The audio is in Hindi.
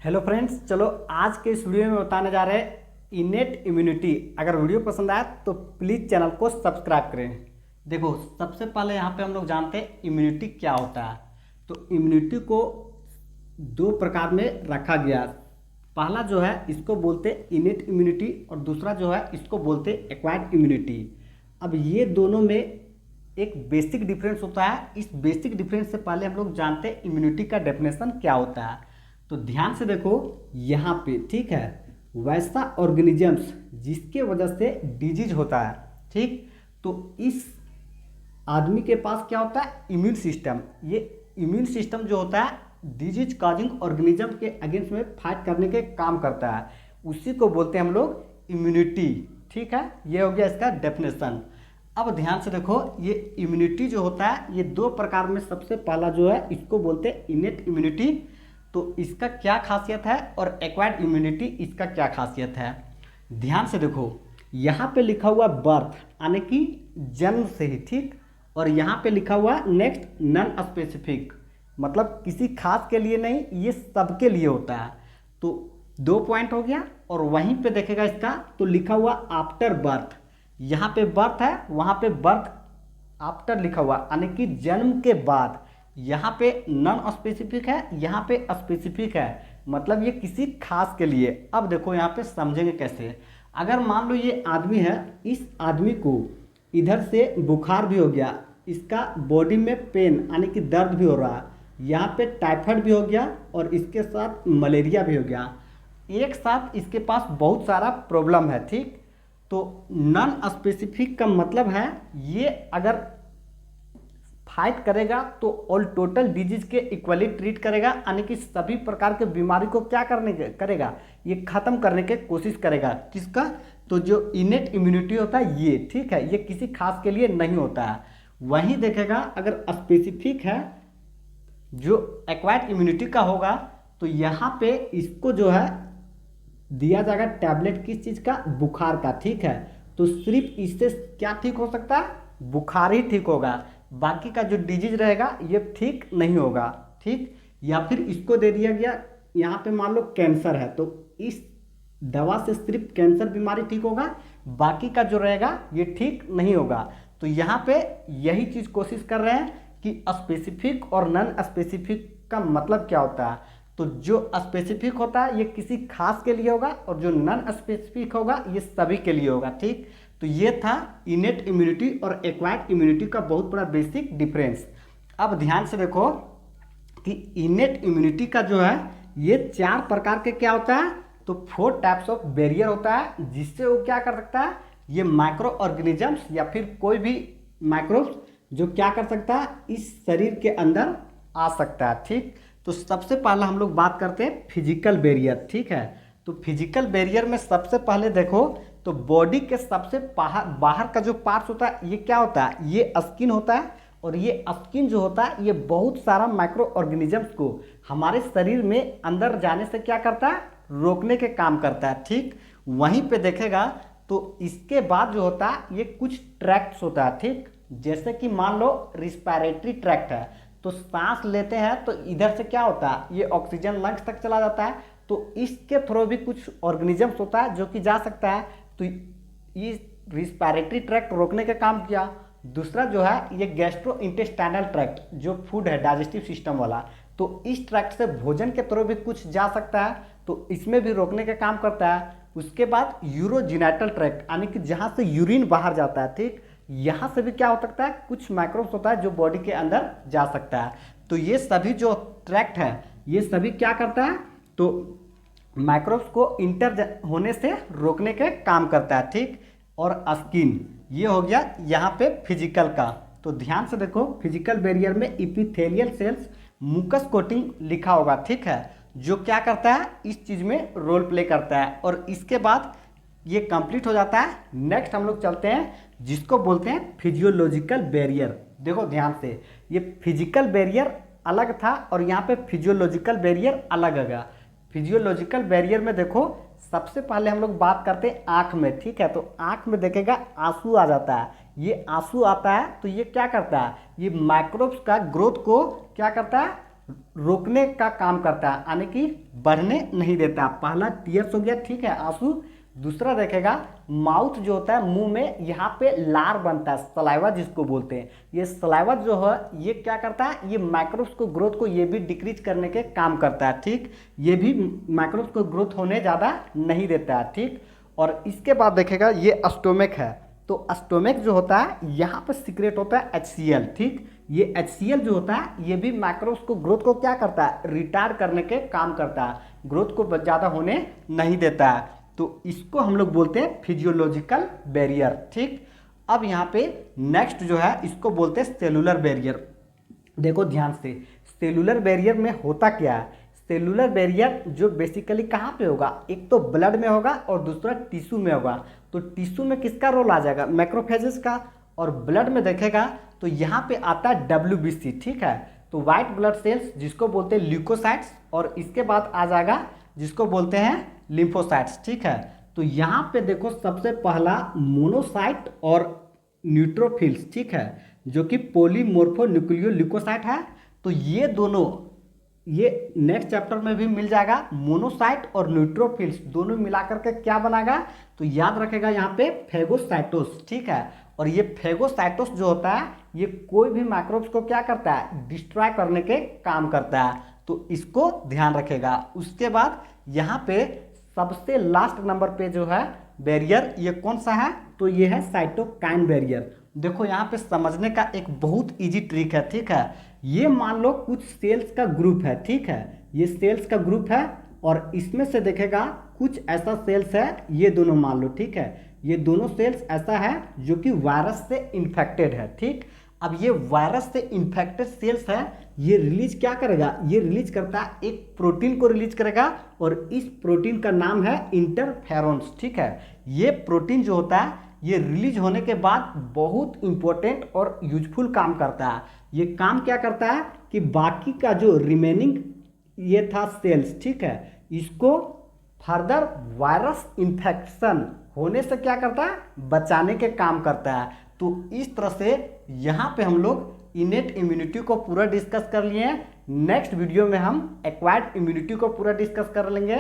हेलो फ्रेंड्स, चलो आज के इस वीडियो में बताने जा रहे हैं इनेट इम्यूनिटी। अगर वीडियो पसंद आया तो प्लीज़ चैनल को सब्सक्राइब करें। देखो, सबसे पहले यहाँ पे हम लोग जानते हैं इम्यूनिटी क्या होता है। तो इम्यूनिटी को दो प्रकार में रखा गया। पहला जो है इसको बोलते हैं इनेट इम्यूनिटी और दूसरा जो है इसको बोलते हैं एक्वायर्ड इम्यूनिटी। अब ये दोनों में एक बेसिक डिफरेंस होता है। इस बेसिक डिफरेंस से पहले हम लोग जानते हैं इम्यूनिटी का डेफिनेशन क्या होता है। तो ध्यान से देखो यहाँ पे, ठीक है, वैसा ऑर्गेनिजम्स जिसके वजह से डिजीज होता है, ठीक, तो इस आदमी के पास क्या होता है, इम्यून सिस्टम। ये इम्यून सिस्टम जो होता है डिजीज कॉजिंग ऑर्गेनिज्म के अगेंस्ट में फाइट करने के काम करता है, उसी को बोलते हैं हम लोग इम्यूनिटी। ठीक है, ये हो गया इसका डेफिनेशन। अब ध्यान से देखो, ये इम्यूनिटी जो होता है ये दो प्रकार में, सबसे पहला जो है इसको बोलते हैं इनेट इम्यूनिटी। तो इसका क्या खासियत है और एक्वायर्ड इम्यूनिटी इसका क्या खासियत है। ध्यान से देखो, यहाँ पे लिखा हुआ बर्थ यानी कि जन्म से ही, ठीक, और यहाँ पे लिखा हुआ नेक्स्ट नॉन स्पेसिफिक, मतलब किसी खास के लिए नहीं, ये सबके लिए होता है। तो दो पॉइंट हो गया। और वहीं पे देखेगा इसका तो लिखा हुआ आफ्टर बर्थ, यहाँ पे बर्थ है, वहाँ पे बर्थ आफ्टर लिखा हुआ यानी कि जन्म के बाद। यहाँ पे नॉन स्पेसिफिक है, यहाँ पे स्पेसिफिक है, मतलब ये किसी खास के लिए। अब देखो यहाँ पे समझेंगे कैसे। अगर मान लो ये आदमी है, इस आदमी को इधर से बुखार भी हो गया, इसका बॉडी में पेन यानी कि दर्द भी हो रहा है, यहाँ पे टाइफाइड भी हो गया और इसके साथ मलेरिया भी हो गया, एक साथ इसके पास बहुत सारा प्रॉब्लम है, ठीक। तो नॉन स्पेसिफिक का मतलब है ये अगर फाइट करेगा तो ऑल टोटल डिजीज के इक्वली ट्रीट करेगा, यानी कि सभी प्रकार के बीमारी को क्या करेगा, ये खत्म करने की कोशिश करेगा। किसका? तो जो इनेट इम्यूनिटी होता है ये, ठीक है, ये किसी खास के लिए नहीं होता है। वहीं देखेगा अगर स्पेसिफिक है जो एक्वायर्ड इम्यूनिटी का होगा, तो यहाँ पे इसको जो है दिया जाएगा टैबलेट, किस चीज़ का, बुखार का, ठीक है। तो सिर्फ इससे क्या ठीक हो सकता है, बुखार ही ठीक होगा, बाकी का जो डिजीज रहेगा ये ठीक नहीं होगा, ठीक। या फिर इसको दे दिया गया, यहाँ पे मान लो कैंसर है, तो इस दवा से सिर्फ कैंसर बीमारी ठीक होगा, बाकी का जो रहेगा ये ठीक नहीं होगा। तो यहाँ पे यही चीज़ कोशिश कर रहे हैं कि स्पेसिफिक और नॉन स्पेसिफिक का मतलब क्या होता है। तो जो स्पेसिफिक होता है ये किसी खास के लिए होगा और जो नॉन स्पेसिफिक होगा ये सभी के लिए होगा, ठीक। तो ये था इनेट इम्यूनिटी और एक्वायर्ड इम्यूनिटी का बहुत बड़ा बेसिक डिफरेंस। अब ध्यान से देखो कि इनेट इम्यूनिटी का जो है ये चार प्रकार के क्या होता है, तो 4 टाइप्स ऑफ बैरियर होता है, जिससे वो क्या कर सकता है, ये माइक्रो ऑर्गेनिजम्स या फिर कोई भी माइक्रोब्स जो क्या कर सकता है, इस शरीर के अंदर आ सकता है, ठीक। तो सबसे पहला हम लोग बात करते हैं फिजिकल बैरियर, ठीक है। तो फिजिकल बैरियर में सबसे पहले देखो तो बॉडी के सबसे बाहर का जो पार्ट्स होता है ये क्या होता है, ये स्किन होता है। और ये स्किन जो होता है ये बहुत सारा माइक्रो ऑर्गेनिजम्स को हमारे शरीर में अंदर जाने से क्या करता है, रोकने के काम करता है, ठीक। वहीं पे देखेगा तो इसके बाद जो होता है ये कुछ ट्रैक्ट्स होता है, ठीक। जैसे कि मान लो रिस्पायरेटरी ट्रैक्ट है, तो सांस लेते हैं तो इधर से क्या होता है, ये ऑक्सीजन लंग्स तक चला जाता है, तो इसके थ्रू भी कुछ ऑर्गेनिजम्स होता है जो कि जा सकता है। तो ये रिस्पायरेटरी ट्रैक्ट रोकने का काम किया। दूसरा जो है ये गैस्ट्रो इंटेस्टाइनल ट्रैक्ट, जो फूड है डाइजेस्टिव सिस्टम वाला, तो इस ट्रैक्ट से भोजन के थ्रू भी कुछ जा सकता है, तो इसमें भी रोकने का काम करता है। उसके बाद यूरोजिनाइटल ट्रैक्ट यानी कि जहाँ से यूरिन बाहर जाता है, ठीक, यहाँ से भी क्या हो सकता है, कुछ माइक्रोब्स होता है जो बॉडी के अंदर जा सकता है। तो ये सभी जो ट्रैक्ट है ये सभी क्या करता है, तो माइक्रोब्स को इंटर होने से रोकने के काम करता है, ठीक। और स्किन, ये हो गया यहाँ पे फिजिकल का। तो ध्यान से देखो, फिजिकल बैरियर में इपिथेलियल सेल्स मुकस कोटिंग लिखा होगा, ठीक है, जो क्या करता है, इस चीज़ में रोल प्ले करता है। और इसके बाद ये कंप्लीट हो जाता है। नेक्स्ट हम लोग चलते हैं जिसको बोलते हैं फिजियोलॉजिकल बैरियर। देखो ध्यान से, ये फिजिकल बैरियर अलग था और यहाँ पे फिजियोलॉजिकल बैरियर अलग है। फिजियोलॉजिकल बैरियर में देखो सबसे पहले हम लोग बात करते हैं आँख में, ठीक है। तो आँख में देखेगा आंसू आ जाता है, ये आंसू आता है तो ये क्या करता है, ये माइक्रोब्स का ग्रोथ को क्या करता है, रोकने का काम करता है, यानी कि बढ़ने नहीं देता। पहला टीयर्स हो गया, ठीक है, आंसू। दूसरा देखेगा माउथ जो होता है, मुंह में यहाँ पे लार बनता है, सलाइवा जिसको बोलते हैं। ये सलाइवा जो है ये क्या करता है, ये माइक्रोब्स को ग्रोथ को ये भी डिक्रीज करने के काम करता है, ठीक। ये भी माइक्रोब्स को ग्रोथ होने ज़्यादा नहीं देता है, ठीक। और इसके बाद देखेगा ये स्टोमक है, तो स्टोमक जो होता है यहाँ पर सीक्रेट होता है HCl, ठीक। ये HCl जो होता है ये भी माइक्रोब्स को ग्रोथ को क्या करता है, रिटार्ड करने के काम करता है, ग्रोथ को ज़्यादा होने नहीं देता है। तो इसको हम लोग बोलते हैं फिजियोलॉजिकल बैरियर, ठीक। अब यहाँ पे नेक्स्ट जो है इसको बोलते हैं सेलुलर बैरियर। देखो ध्यान से, सेलुलर बैरियर में होता क्या है। सेलुलर बैरियर जो बेसिकली कहाँ पे होगा, एक तो ब्लड में होगा और दूसरा टिश्यू में होगा। तो टिश्यू में किसका रोल आ जाएगा, मैक्रोफेजेस का। और ब्लड में देखेगा तो यहाँ पे आता है WBC, ठीक है। तो वाइट ब्लड सेल्स जिसको बोलते हैं ल्यूकोसाइट्स, और इसके बाद आ जाएगा जिसको बोलते हैं लिम्फोसाइट्स, ठीक है। तो यहाँ पे देखो सबसे पहला मोनोसाइट और न्यूट्रोफिल्स, ठीक है, जो कि पॉलीमोर्फो न्यूक्लियो ल्यूकोसाइट है। तो ये दोनों, ये नेक्स्ट चैप्टर में भी मिल जाएगा। मोनोसाइट और न्यूट्रोफिल्स दोनों मिलाकर के क्या बनाएगा, तो याद रखेगा यहाँ पे फेगोसाइटोस, ठीक है। और ये फेगोसाइटोस जो होता है ये कोई भी माइक्रोब्स को क्या करता है, डिस्ट्रॉय करने के काम करता है। तो इसको ध्यान रखेगा। उसके बाद यहाँ पे सबसे लास्ट नंबर पे जो है बैरियर, ये कौन सा है, तो ये है साइटोकाइन बैरियर। देखो यहाँ पे समझने का एक बहुत इजी ट्रिक है, ठीक है। ये मान लो कुछ सेल्स का ग्रुप है, ठीक है, ये सेल्स का ग्रुप है और इसमें से देखेगा कुछ ऐसा सेल्स है, ये दोनों मान लो, ठीक है, ये दोनों सेल्स ऐसा है जो कि वायरस से इन्फेक्टेड है, ठीक। अब ये वायरस से इन्फेक्टेड सेल्स है, ये रिलीज क्या करेगा, ये रिलीज करता है एक प्रोटीन को रिलीज करेगा और इस प्रोटीन का नाम है इंटरफेरॉन्स, ठीक है। ये प्रोटीन जो होता है ये रिलीज होने के बाद बहुत इंपॉर्टेंट और यूजफुल काम करता है। ये काम क्या करता है कि बाकी का जो रिमेनिंग ये था सेल्स, ठीक है, इसको फर्दर वायरस इन्फेक्शन होने से क्या करता है, बचाने के काम करता है। तो इस तरह से यहाँ पे हम लोग इनेट इम्यूनिटी को पूरा डिस्कस कर लिए हैं। नेक्स्ट वीडियो में हम एक्वायर्ड इम्यूनिटी को पूरा डिस्कस कर लेंगे।